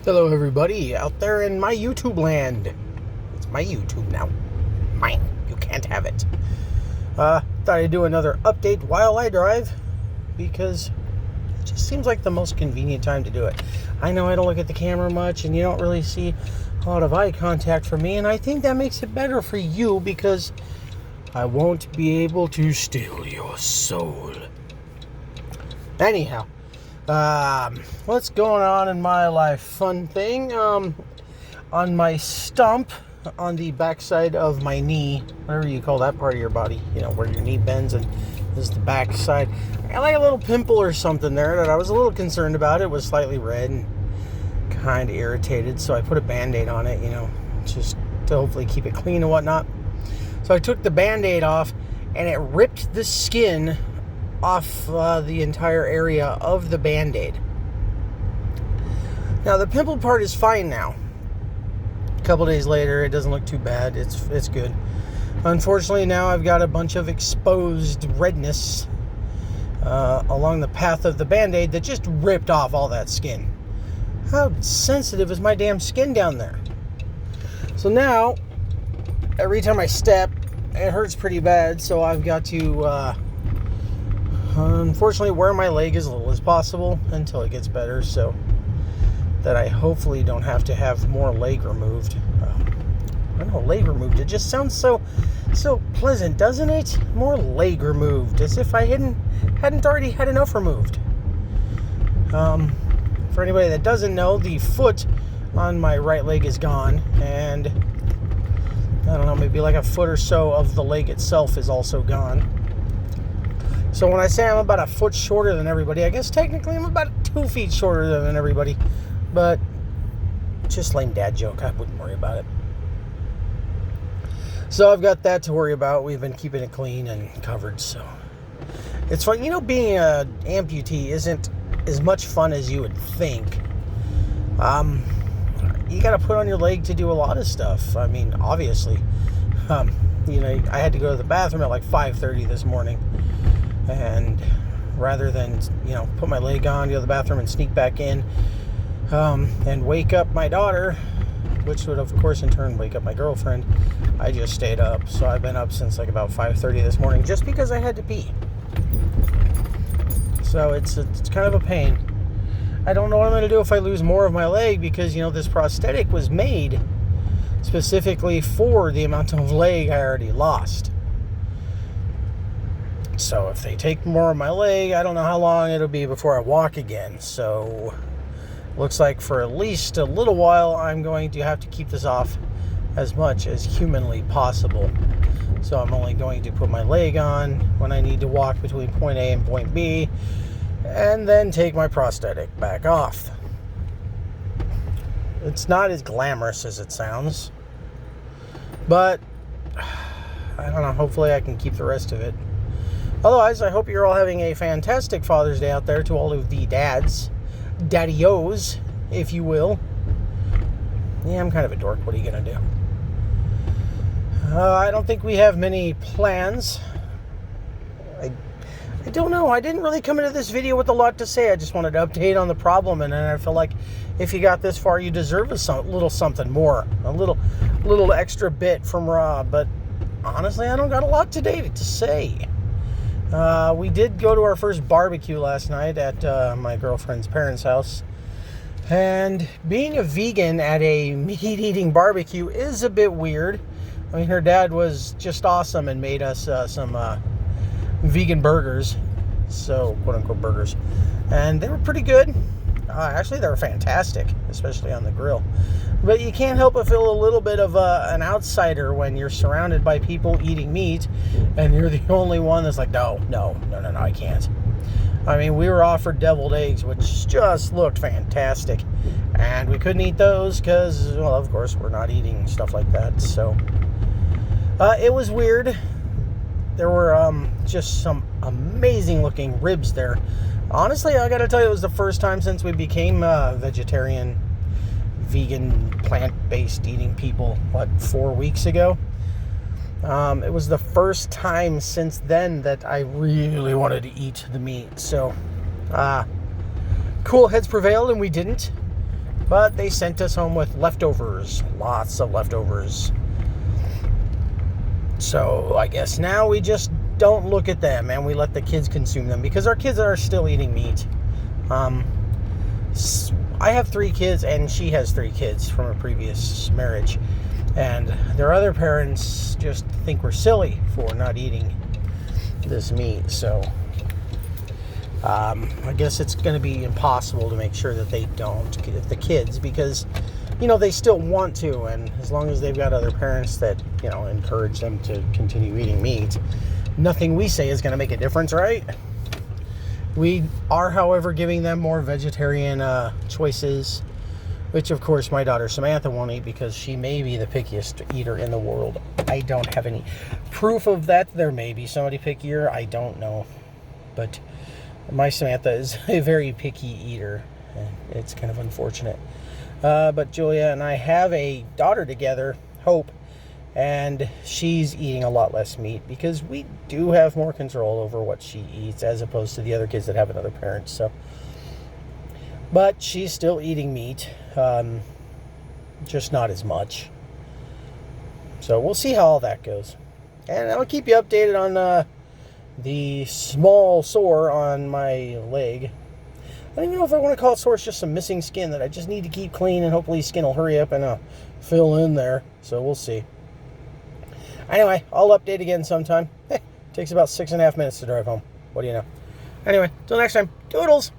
Hello everybody out there in my YouTube land. It's my YouTube now. Mine. You can't have it. Thought I'd do another update while I drive because it just seems like the most convenient time to do it. I know I don't look at the camera much and you don't really see a lot of eye contact from me, and I think that makes it better for you because I won't be able to steal your soul. Anyhow, what's going on in my life? Fun thing, on my stump, on the backside of my knee, whatever you call that part of your body, where your knee bends and this is the backside. I got like a little pimple or something there that I was a little concerned about. It was slightly red and kind of irritated, so I put a Band-Aid on it, just to hopefully keep it clean and whatnot. So I took the Band-Aid off and it ripped the skin off the entire area of the Band-Aid. Now the pimple part is fine now. A couple days later, it doesn't look too bad. It's good. Unfortunately, now I've got a bunch of exposed redness along the path of the Band-Aid that just ripped off all that skin. How sensitive is my damn skin down there? So now, every time I step, it hurts pretty bad, so I've got to unfortunately wear my leg as little as possible until it gets better, so that I hopefully don't have to have more leg removed. I don't know, leg removed, it just sounds so pleasant, doesn't it? More leg removed, as if I hadn't already had enough removed. For anybody that doesn't know, the foot on my right leg is gone, and I don't know, maybe like a foot or so of the leg itself is also gone. So when I say I'm about a foot shorter than everybody, I guess technically I'm about 2 feet shorter than everybody. But just lame dad joke. I wouldn't worry about it. So I've got that to worry about. We've been keeping it clean and covered. So it's fun. Being an amputee isn't as much fun as you would think. You got to put on your leg to do a lot of stuff. I mean, obviously. I had to go to the bathroom at like 5:30 this morning. And rather than, put my leg on, go to the bathroom and sneak back in, and wake up my daughter, which would, of course, in turn wake up my girlfriend, I just stayed up. So I've been up since like about 5:30 this morning just because I had to pee. So it's kind of a pain. I don't know what I'm going to do if I lose more of my leg because, this prosthetic was made specifically for the amount of leg I already lost. So if they take more of my leg, I don't know how long it'll be before I walk again. So looks like for at least a little while, I'm going to have to keep this off as much as humanly possible. So I'm only going to put my leg on when I need to walk between point A and point B, and then take my prosthetic back off. It's not as glamorous as it sounds, but I don't know, hopefully I can keep the rest of it. Otherwise, I hope you're all having a fantastic Father's Day out there to all of the dads, daddy-os, if you will. Yeah, I'm kind of a dork. What are you going to do? I don't think we have many plans. I don't know. I didn't really come into this video with a lot to say. I just wanted to update on the problem, and then I feel like if you got this far, you deserve a little something more. A little extra bit from Rob. But honestly, I don't got a lot today to say. We did go to our first barbecue last night at my girlfriend's parents' house. And being a vegan at a meat-eating barbecue is a bit weird. I mean, her dad was just awesome and made us some vegan burgers. So, quote-unquote burgers. And they were pretty good. Actually, they were fantastic, especially on the grill. But you can't help but feel a little bit of an outsider when you're surrounded by people eating meat and you're the only one that's like, no, I can't. I mean, we were offered deviled eggs, which just looked fantastic. And we couldn't eat those because, well, of course, we're not eating stuff like that. So, it was weird. There were just some amazing-looking ribs there. Honestly, I gotta tell you, it was the first time since we became vegetarian, vegan, plant-based eating people, 4 weeks ago. It was the first time since then that I really wanted to eat the meat. So, cool heads prevailed and we didn't. But they sent us home with leftovers. Lots of leftovers. So I guess now we just don't look at them and we let the kids consume them, because our kids are still eating meat. I have 3 kids and she has 3 kids from a previous marriage. And their other parents just think we're silly for not eating this meat. So I guess it's going to be impossible to make sure that they don't get the kids, because, you know, they still want to. And as long as they've got other parents that, you know, encourage them to continue eating meat, nothing we say is going to make a difference, right? We are, however, giving them more vegetarian choices, which, of course, my daughter Samantha won't eat because she may be the pickiest eater in the world. I don't have any proof of that. There may be somebody pickier. I don't know. But my Samantha is a very picky eater. And it's kind of unfortunate. But Julia and I have a daughter together, Hope, and she's eating a lot less meat because we do have more control over what she eats as opposed to the other kids that have another parent. So, but she's still eating meat, just not as much. So we'll see how all that goes. And I'll keep you updated on the small sore on my leg. I don't even know if I want to call it sore. It's just some missing skin that I just need to keep clean, and hopefully skin will hurry up and fill in there. So we'll see. Anyway, I'll update again sometime. Takes about 6.5 minutes to drive home. What do you know? Anyway, till next time. Toodles!